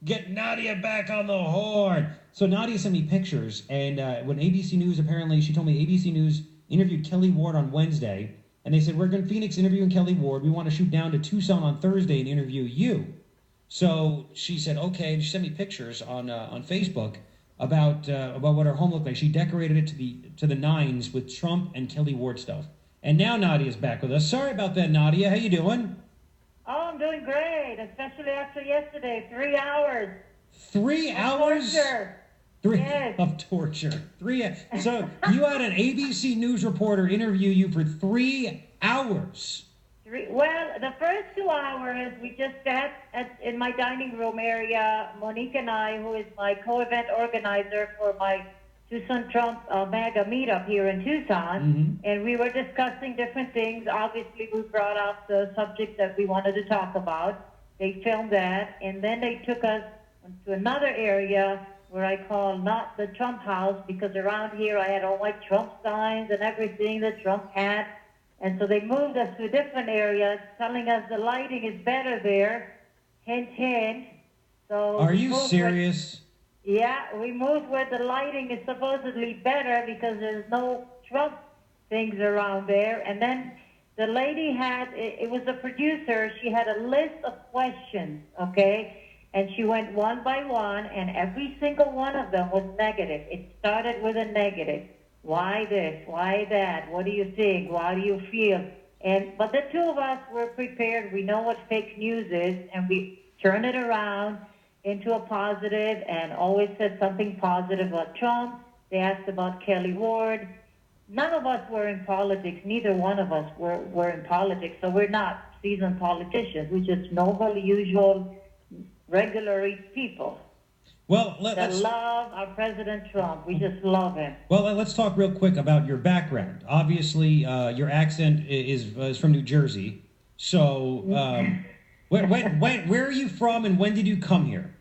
Get Nadia back on the horn. So Nadia sent me pictures, and when ABC News apparently, she told me ABC News interviewed Kelly Ward on Wednesday, and they said we're going to Phoenix interviewing Kelly Ward. We want to shoot down to Tucson on Thursday and interview you. So she said okay, and she sent me pictures on Facebook about what her home looked like. She decorated it to the nines with Trump and Kelly Ward stuff. And now Nadia's back with us. Sorry about that, Nadia. How you doing? Oh, I'm doing great, especially after yesterday. 3 hours 3 hours? torture. Three Yes. of torture. So you had an ABC News reporter interview you for 3 hours. Well, the first 2 hours we just sat in my dining room area. Monique and I, who is my co-event organizer for my Tucson Trump MAGA meetup here in Tucson, and we were discussing different things. Obviously, we brought up the subject that we wanted to talk about. They filmed that, and then they took us to another area where I call not the Trump house, because around here I had all my Trump signs and everything that Trump had. And so they moved us to a different area, telling us the lighting is better there. Hint, hint. So Are you serious? yeah, we moved where the lighting is supposedly better because there's no Trump things around there. And then the lady had, it was a producer, she had a list of questions, okay? And she went one by one, and every single one of them was negative. It started with a negative. Why this? Why that? What do you think? Why do you feel? But the two of us were prepared. We know what fake news is, and we turn it around into a positive and always said something positive about Trump. They asked about Kelly Ward. None of us were in politics. Neither one of us were in politics, so we're not seasoned politicians. We're just normal, usual, regular people. Well, that love our President Trump. We just love him. Well, let's talk real quick about your background. Obviously, your accent is from New Jersey. So, where are you from, and when did you come here?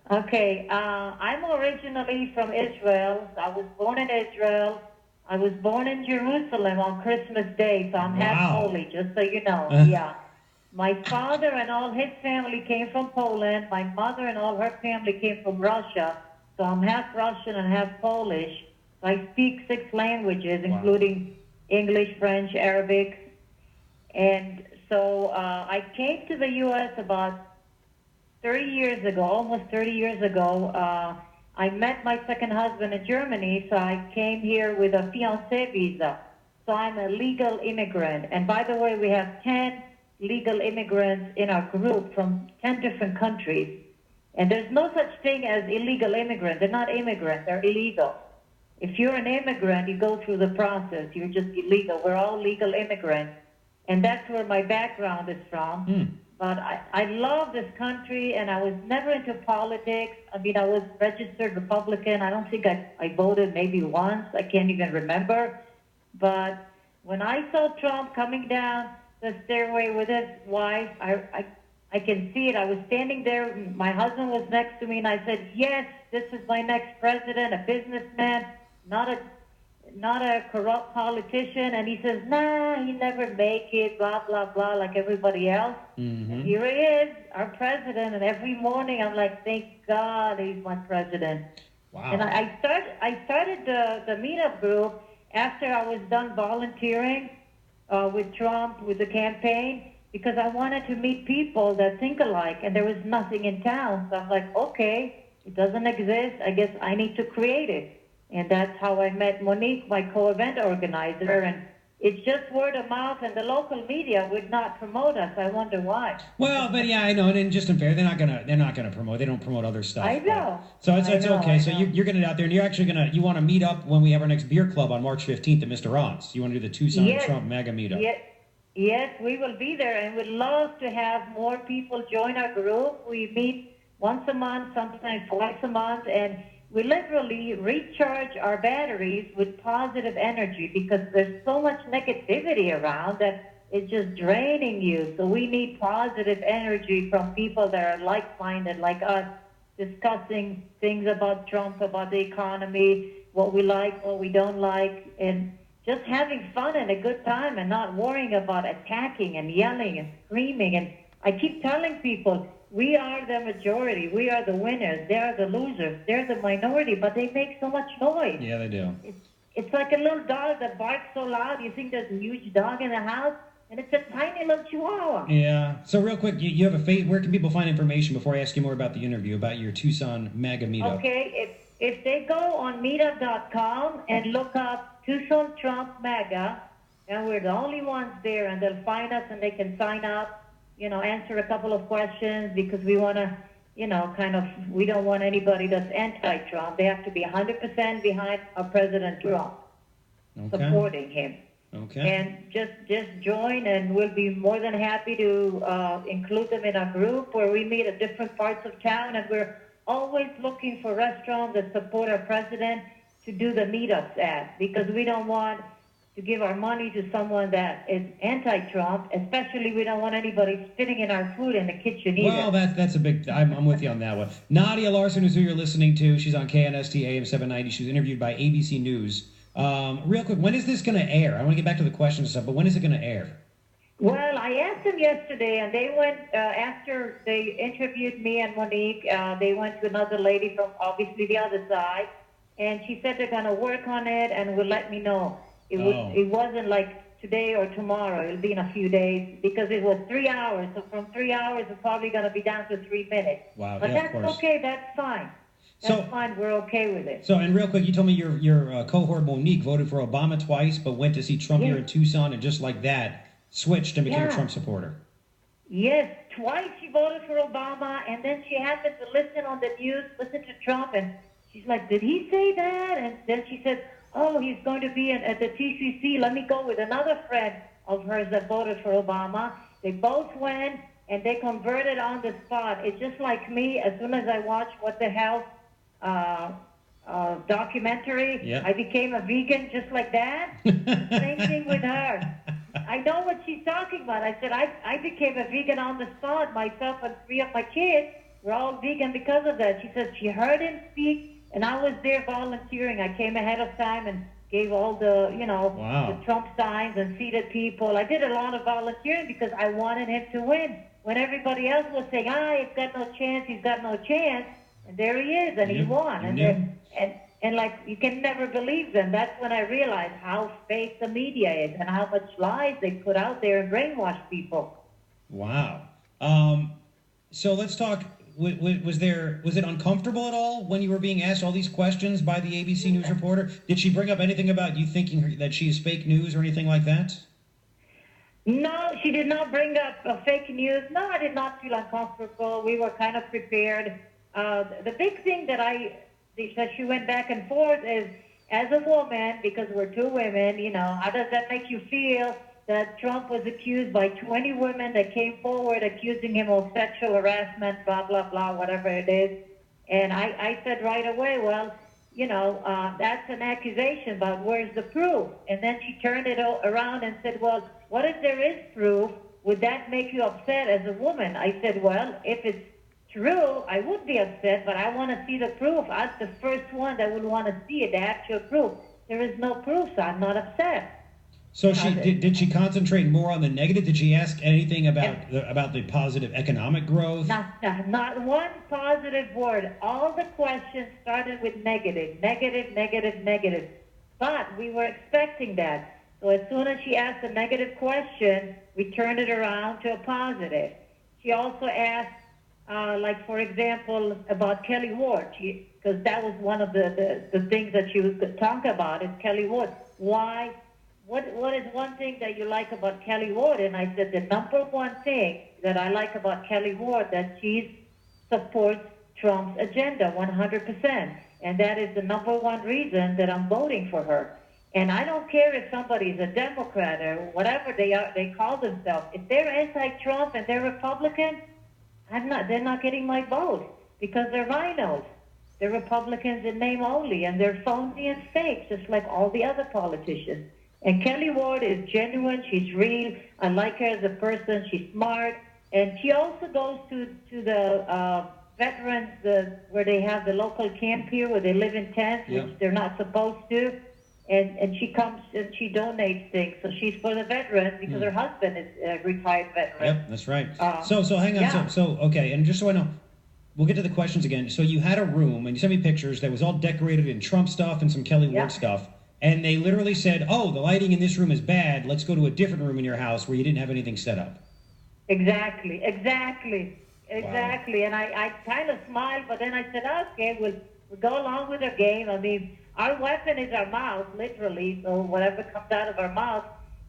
Okay, I'm originally from Israel. I was born in Israel. I was born in Jerusalem on Christmas Day, so I'm half Polish, just so you know. Yeah. My father and all his family came from Poland. My mother and all her family came from Russia. So I'm half Russian and half Polish. So I speak 6 languages, including English, French, Arabic. And so I came to the U.S. about 30 years ago, almost 30 years ago. I met my second husband in Germany, so I came here with a fiancé visa. So I'm a legal immigrant. And by the way, we have 10 legal immigrants in our group from 10 different countries. And there's no such thing as illegal immigrants. They're not immigrants, they're illegal. If you're an immigrant, you go through the process. You're just illegal. We're all legal immigrants. And that's where my background is from. But I love this country, and I was never into politics. I mean, I was registered Republican. I don't think I voted maybe once. I can't even remember. But when I saw Trump coming down the stairway with his wife, I can see it. I was standing there. My husband was next to me, and I said, yes, this is my next president, a businessman, not a corrupt politician. And he says, nah, he never make it, blah, blah, blah, like everybody else. And here he is, our president. And every morning I'm like, thank God he's my president. Wow. And I started the meetup group after I was done volunteering with Trump, with the campaign, because I wanted to meet people that think alike, and there was nothing in town. So I'm like, okay, it doesn't exist. I guess I need to create it. And that's how I met Monique, my co-event organizer, and it's just word of mouth, and the local media would not promote us. I wonder why. Well, but yeah, I know, and just unfair, they're not gonna promote. They don't promote other stuff. I know. So it's okay. So you're getting it out there, and you're actually you want to meet up when we have our next beer club on March 15th at Mr. Ron's. You want to do the Tucson Trump MAGA meetup? Yes, we will be there, and we'd love to have more people join our group. We meet once a month, sometimes twice a month, and we literally recharge our batteries with positive energy, because there's so much negativity around that it's just draining you. So we need positive energy from people that are like-minded like us, discussing things about Trump, about the economy, what we like, what we don't like, and just having fun and a good time, and not worrying about attacking and yelling and screaming. And I keep telling people, we are the majority. We are the winners. They're the losers. They're the minority, but they make so much noise. Yeah, they do. It's like a little dog that barks so loud. You think there's a huge dog in the house, and it's a tiny little chihuahua. Yeah. So real quick, you have a where can people find information before I ask you more about the interview, about your Tucson MAGA meetup? Okay, if they go on meetup.com and look up Tucson Trump MAGA, and we're the only ones there, and they'll find us and they can sign up, answer a couple of questions, because we want to, we don't want anybody that's anti-Trump. They have to be 100% behind our President Trump, supporting him. Okay. And just join, and we'll be more than happy to include them in our group where we meet at different parts of town, and we're always looking for restaurants that support our president to do the meetups at, because we don't want to give our money to someone that is anti-Trump, especially we don't want anybody spitting in our food in the kitchen either. Well, that's a big, I'm with you on that one. Nadia Larsen is who you're listening to. She's on KNST AM 790. She was interviewed by ABC News. Real quick, when is this going to air? I want to get back to the questions and stuff, but when is it going to air? Well, I asked them yesterday, and they went, after they interviewed me and Monique, they went to another lady from obviously the other side, and she said they're going to work on it and will let me know. It wasn't like today or tomorrow. It'll be in a few days, because it was 3 hours. So from 3 hours, it's probably going to be down to 3 minutes. Wow, but yeah, that's of course. okay. That's fine. That's fine. We're okay with it. So, and real quick, you told me your cohort Monique voted for Obama twice, but went to see Trump here in Tucson, and just like that, switched and became a Trump supporter. Yes, twice she voted for Obama, and then she happened to listen on the news, listen to Trump, and she's like, did he say that? And then she said, oh, he's going to be at the TCC. Let me go with another friend of hers that voted for Obama. They both went, and they converted on the spot. It's just like me. As soon as I watched What the Hell documentary, I became a vegan just like that. Same thing with her. I know what she's talking about. I said, I became a vegan on the spot. Myself and 3 of my kids were all vegan because of that. She said she heard him speak, and I was there volunteering. I came ahead of time and gave all the, the Trump signs and seated people. I did a lot of volunteering because I wanted him to win. When everybody else was saying, he's got no chance, and there he is, and he won. And like, you can never believe them. That's when I realized how fake the media is and how much lies they put out there and brainwash people. Wow. So let's talk. Was it uncomfortable at all when you were being asked all these questions by the ABC News reporter? Did she bring up anything about you thinking that she's fake news or anything like that? No, she did not bring up fake news. No, I did not feel uncomfortable. We were kind of prepared. The big thing that she went back and forth is, as a woman, because we're 2 women, how does that make you feel that Trump was accused by 20 women that came forward accusing him of sexual harassment, blah, blah, blah, whatever it is. And I said right away, well, that's an accusation, but where's the proof? And then she turned it around and said, well, what if there is proof? Would that make you upset as a woman? I said, well, if it's true, I would be upset, but I want to see the proof. I'm the first one that would want to see it, the actual proof. There is no proof, so I'm not upset. So did she concentrate more on the negative? Did she ask anything about the positive economic growth? Not one positive word. All the questions started with negative. But we were expecting that. So as soon as she asked a negative question, we turned it around to a positive. She also asked, like, for example, about Kelly Ward, because that was one of the things that she was talking about, is Kelly Ward. Why? What is one thing that you like about Kelly Ward? And I said the number one thing that I like about Kelly Ward, that she supports Trump's agenda 100%. And that is the number one reason that I'm voting for her. And I don't care if somebody is a Democrat or whatever they call themselves. If they're anti-Trump and they're Republican, they're not getting my vote, because they're rhinos. They're Republicans in name only, and they're phony and fake, just like all the other politicians. And Kelly Ward is genuine. She's real. I like her as a person. She's smart. And she also goes to the veterans, where they have the local camp here, where they live in tents, which they're not supposed to. and she comes and she donates things. So she's for the veterans because her husband is a retired veteran. Yep, that's right. So hang on. Yeah. So okay, and just so I know, we'll get to the questions again. So you had a room, and you sent me pictures that was all decorated in Trump stuff and some Kelly Ward stuff. And they literally said, "Oh, the lighting in this room is bad. Let's go to a different room in your house where you didn't have anything set up." Exactly. Wow. And I kind of smiled, but then I said, okay, we'll go along with our game. I mean, our weapon is our mouth, literally. So whatever comes out of our mouth,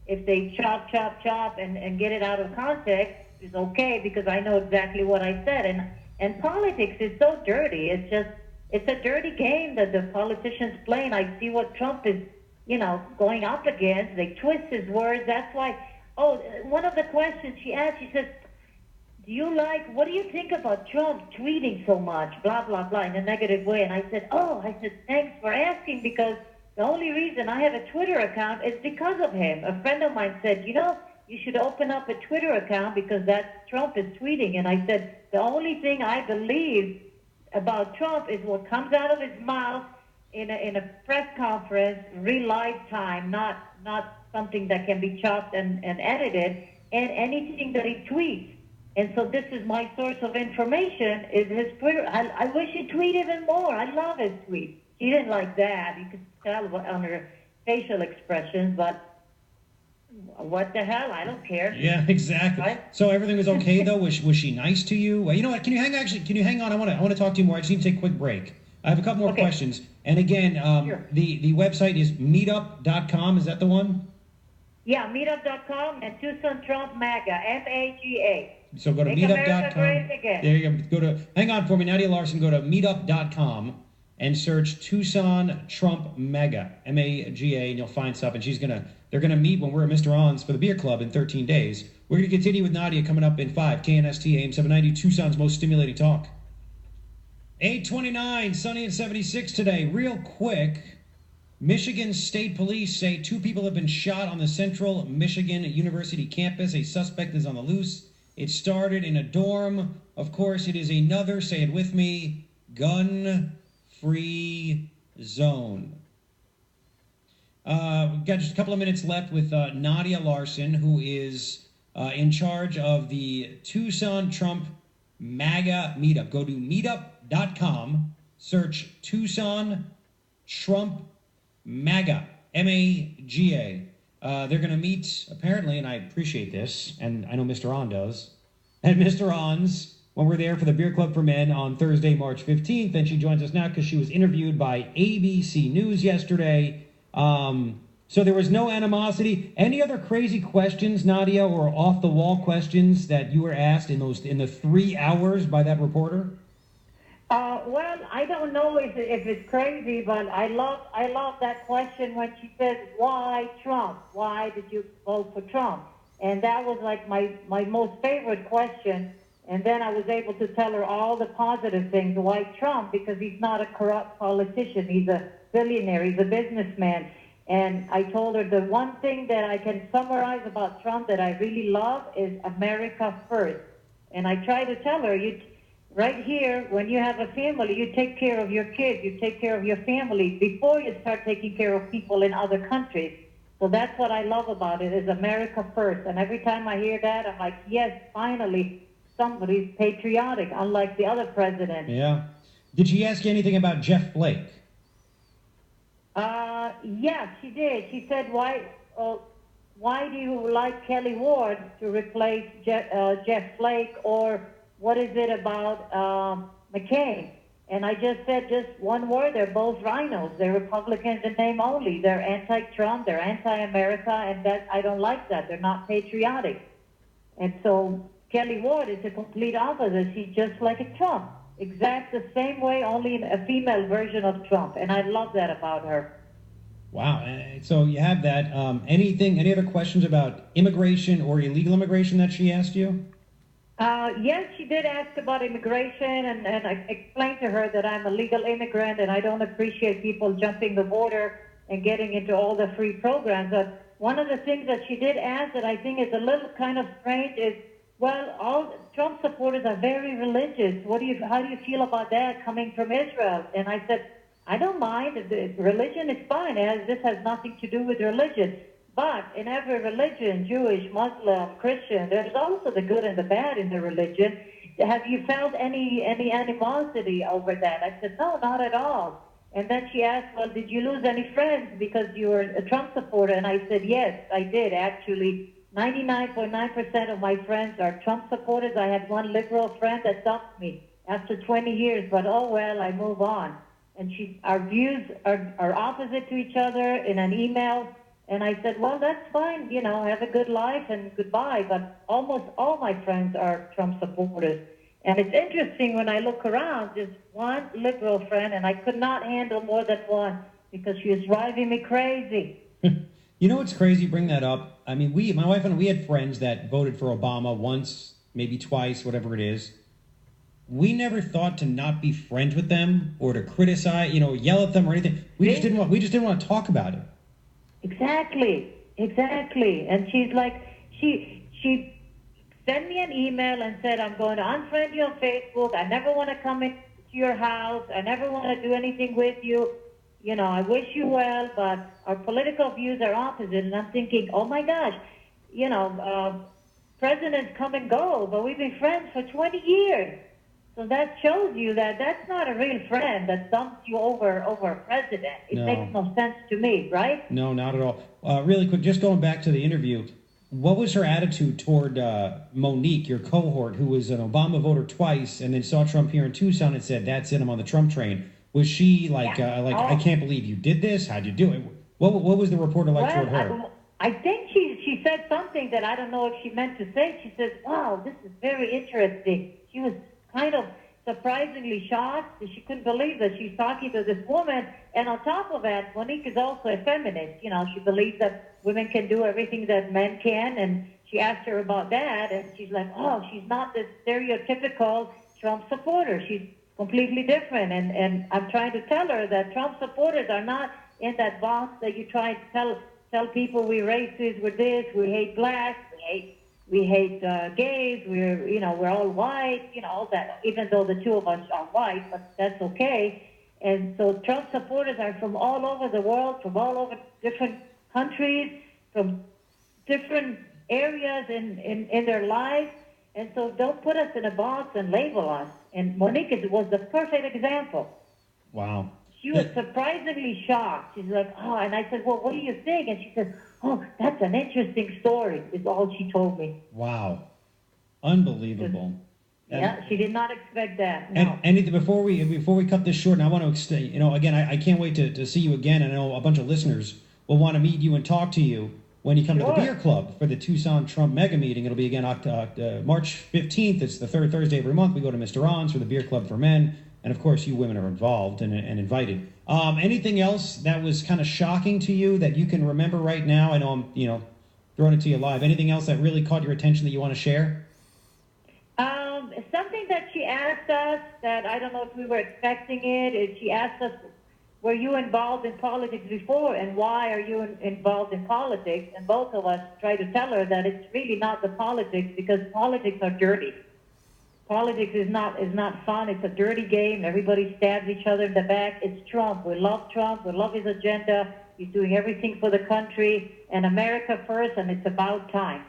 if they chop, and get it out of context, is okay because I know exactly what I said. And politics is so dirty. It's a dirty game that the politicians play. And I see what Trump is, going up against. They twist his words. That's why. Oh, one of the questions she asked, she says, what do you think about Trump tweeting so much, blah, blah, blah, in a negative way? And I said, thanks for asking, because the only reason I have a Twitter account is because of him. A friend of mine said, you should open up a Twitter account because Trump is tweeting. And I said, the only thing I believe about Trump is what comes out of his mouth in a press conference, real live time, not something that can be chopped and edited, and anything that he tweets. And so this is my source of information, is his Twitter. I wish he tweeted even more. I love his tweets. She didn't like that. You could tell on her facial expressions, but what the hell? I don't care. Yeah, exactly. Right? So everything was okay though. Was she nice to you? Well, you know what? Can you hang on? I want to talk to you more. I just need to take a quick break. I have a couple more questions. And again, Sure. the website is meetup.com. Is that the one? Yeah, meetup.com and Tucson Trump MAGA, MAGA. So go to Make America meetup.com. great again. There you go. Hang on for me, Nadia Larsen. Go to meetup.com and search Tucson Trump MAGA, MAGA, and you'll find stuff. And they're gonna meet when we're at Mr. On's for the beer club in 13 days. We're gonna continue with Nadia coming up in 5. KNST AM 790, Tucson's most stimulating talk. 8:29, sunny and 76 today. Real quick, Michigan State Police say 2 people have been shot on the Central Michigan University campus. A suspect is on the loose. It started in a dorm. Of course, it is another, say it with me, gun-free zone. We've got just a couple of minutes left with Nadia Larsen, who is in charge of the Tucson Trump MAGA meetup. Go to meetup.com, search Tucson Trump MAGA, MAGA. They're going to meet, apparently, and I appreciate this, and I know Mr. On does, at Mr. On's when we're there for the Beer Club for Men on Thursday, March 15th. And she joins us now because she was interviewed by ABC News yesterday. So there was no animosity. Any other crazy questions, Nadia, or off-the-wall questions that you were asked in the 3 hours by that reporter? Well, I don't know if it's crazy, but I love that question when she says, "Why Trump? Why did you vote for Trump?" And that was like my most favorite question. And then I was able to tell her all the positive things. Why Trump? Because he's not a corrupt politician. He's a billionaire. He's a businessman. And I told her the one thing that I can summarize about Trump that I really love is America first. And I try to tell her, right here, when you have a family, you take care of your kids, you take care of your family before you start taking care of people in other countries. So that's what I love about it, is America first. And every time I hear that, I'm like, yes, finally, somebody's patriotic, unlike the other president. Yeah. Did she ask you anything about Jeff Flake? Yes, she did. She said, why do you like Kelly Ward to replace Jeff Flake, or what is it about McCain? And I just said just one word, they're both rhinos. They're Republicans in name only. They're anti-Trump, they're anti-America, and that I don't like that. They're not patriotic. And so Kelly Ward is the complete opposite. She's just like a Trump. Exact the same way, only a female version of Trump. And I love that about her. Wow. So you have that. Any other questions about immigration or illegal immigration that she asked you? Yes, she did ask about immigration, and I explained to her that I'm a legal immigrant and I don't appreciate people jumping the border and getting into all the free programs. But one of the things that she did ask that I think is a little kind of strange is, well, all Trump supporters are very religious. How do you feel about that coming from Israel? And I said, I don't mind. The religion is fine. This has nothing to do with religion. But in every religion, Jewish, Muslim, Christian, there's also the good and the bad in the religion. Have you felt any animosity over that? I said, no, not at all. And then she asked, well, did you lose any friends because you were a Trump supporter? And I said, yes, I did, actually. 99.9% of my friends are Trump supporters. I had one liberal friend that dumped me after 20 years, but oh well, I move on. And our views are opposite to each other in an email. And I said, well, that's fine, have a good life and goodbye. But almost all my friends are Trump supporters. And it's interesting when I look around, just one liberal friend, and I could not handle more than one because she was driving me crazy. You know what's crazy? Bring that up. I mean, my wife and I, we had friends that voted for Obama once, maybe twice, whatever it is. We never thought to not be friends with them or to criticize, yell at them or anything. We just didn't want to talk about it. Exactly. And she's like, she sent me an email and said, I'm going to unfriend you on Facebook. I never want to come into your house. I never want to do anything with you. I wish you well, but our political views are opposite. And I'm thinking, oh my gosh, presidents come and go, but we've been friends for 20 years. So that shows you that that's not a real friend that dumps you over a president. It makes no sense to me, right? No, not at all. Really quick, just going back to the interview, what was her attitude toward Monique, your cohort, who was an Obama voter twice and then saw Trump here in Tucson and said, that's it, I'm on the Trump train? Was she like, I can't believe you did this? How'd you do it? What was the reporter like toward her? I think she said something that I don't know if she meant to say. She says, wow, this is very interesting. She was kind of surprisingly shocked. She couldn't believe that she's talking to this woman. And on top of that, Monique is also a feminist. She believes that women can do everything that men can. And she asked her about that, and she's like, oh, she's not the stereotypical Trump supporter. She's completely different. And I'm trying to tell her that Trump supporters are not in that box that you try to tell people we're racist, we're this, we hate blacks, we hate gays, we're all white, all that, even though the two of us are white, but that's okay. And so Trump supporters are from all over the world, from all over different countries, from different areas in their lives. And so don't put us in a box and label us. And Monique was the perfect example. Wow. She was surprisingly shocked. She's like, oh, and I said, well, what do you think? And she said, oh, that's an interesting story, is all she told me. Wow. Unbelievable. Yeah, she did not expect that. No. And before we cut this short, and I want to extend, again, I can't wait to see you again. I know a bunch of listeners will want to meet you and talk to you when you come to the Beer Club for the Tucson Trump Mega Meeting. It'll be again March 15th. It's the third Thursday of every month. We go to Mr. On's for the Beer Club for Men. And, of course, you women are involved and invited. Anything else that was kind of shocking to you that you can remember right now? I know I'm, throwing it to you live. Anything else that really caught your attention that you want to share? Something that she asked us that I don't know if we were expecting it, is she asked us, were you involved in politics before, and why are you involved in politics? And both of us tried to tell her that it's really not the politics, because politics are dirty. Politics is not fun. It's a dirty game. Everybody stabs each other in the back. It's Trump. We love Trump. We love his agenda. He's doing everything for the country and America first, and it's about time.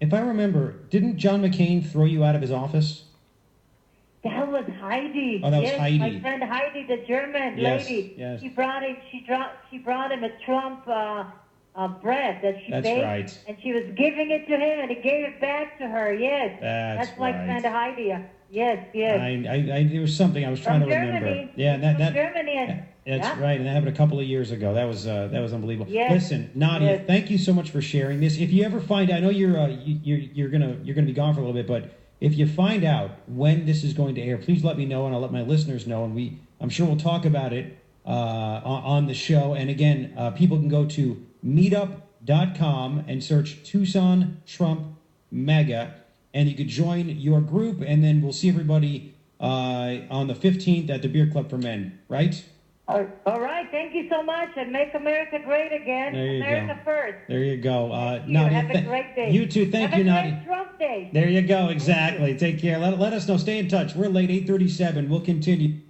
If I remember, didn't John McCain throw you out of his office? That was Heidi. Oh, that was Heidi. My friend Heidi, the German lady. Yes. She brought him a Trump bread that she baked. That's right. And she was giving it to him, and he gave it back to her. Yes. That's my friend Heidi. Yes. There was something I was trying to remember. Yeah, that Germany. That's right, and that happened a couple of years ago. That was unbelievable. Yes. Listen, Nadia, thank you so much for sharing this. If you ever find out, I know you're gonna be gone for a little bit, but if you find out when this is going to air, please let me know, and I'll let my listeners know, and I'm sure we'll talk about it on the show. And again, people can go to meetup.com and search Tucson Trump Mega, and you could join your group, and then we'll see everybody on the 15th at the Beer Club for Men, right? All right. Thank you so much, and make America great again. There you America go. First. There you go. Nadia, have a great day. You too. Thank you, Nadia. Have a great Trump day. There you go. Exactly. Take care. Let us know. Stay in touch. We're late 8:37. We'll continue.